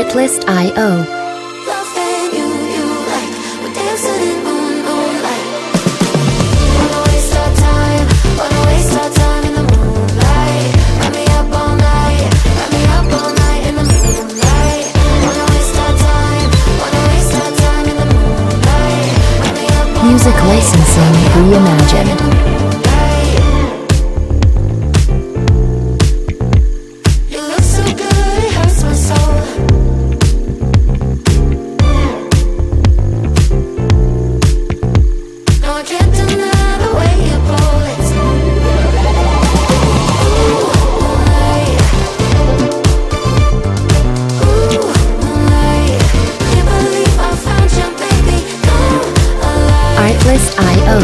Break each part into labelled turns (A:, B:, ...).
A: Artlist.io. Music licensing reimagined. Artlist.io.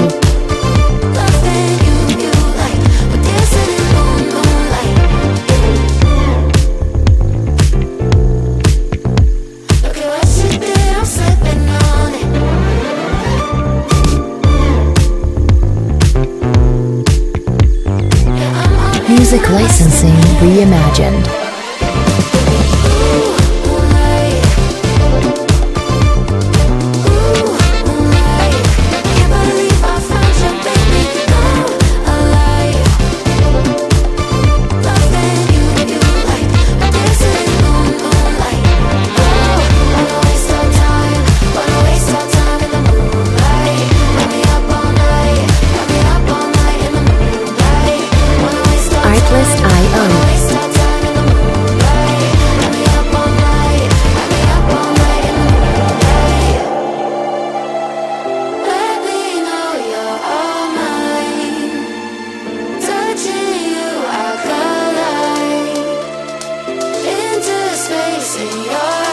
A: Music licensing reimagined.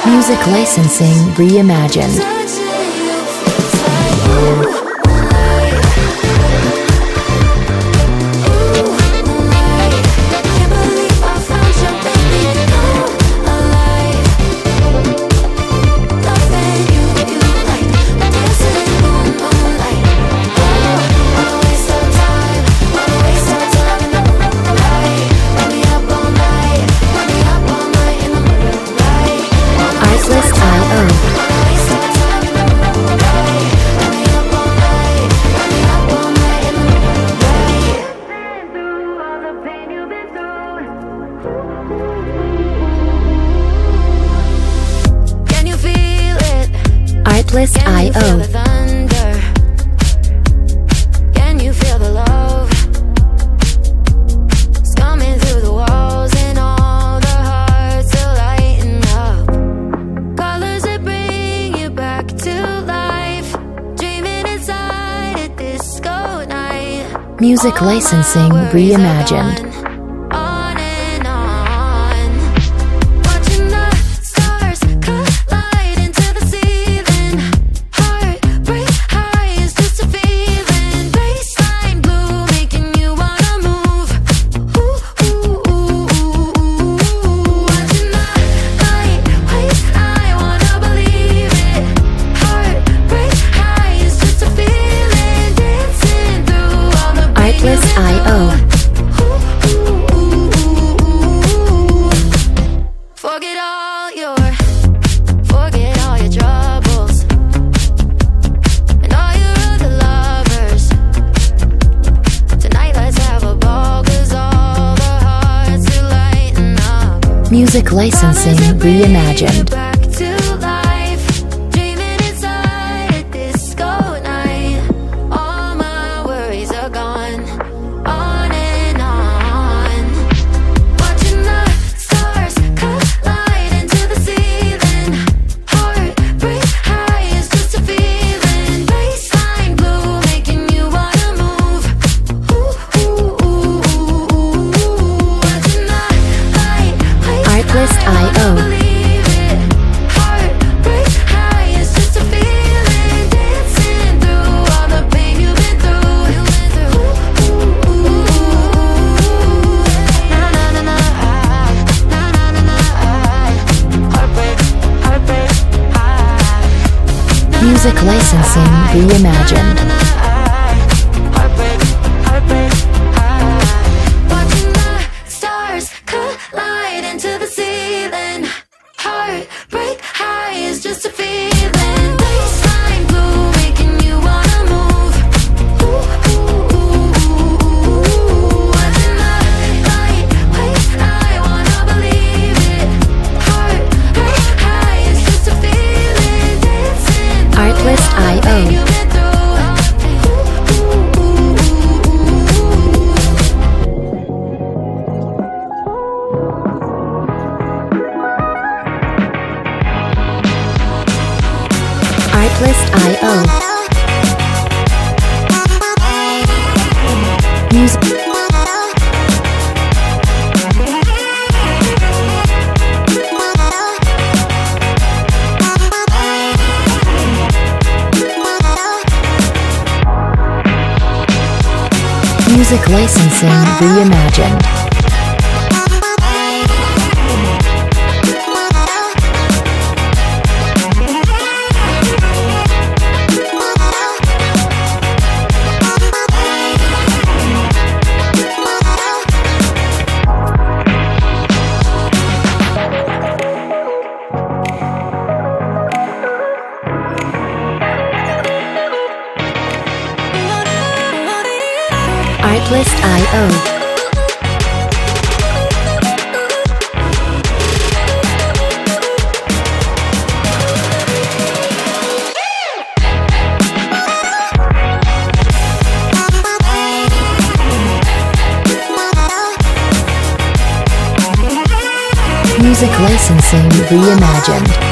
A: Music licensing reimagined. Artlist.io.
B: Can you feel the love? It's coming through the walls and all the hearts are lighting up. Colors that bring you back to life. Dreaming inside a disco night.
A: Music licensing reimagined. Artlist.io.
B: Forget all your troubles and all your other lovers. Tonight let's have a ball, 'cause all the hearts are lighting up.
A: Music licensing reimagined. Artlist.io. Music licensing reimagined.
B: Watching the stars collide into the ceiling. Heartbreak. you've been through.
A: Artlist.io. Music. Music licensing reimagined. Artlist.io. Music licensing reimagined.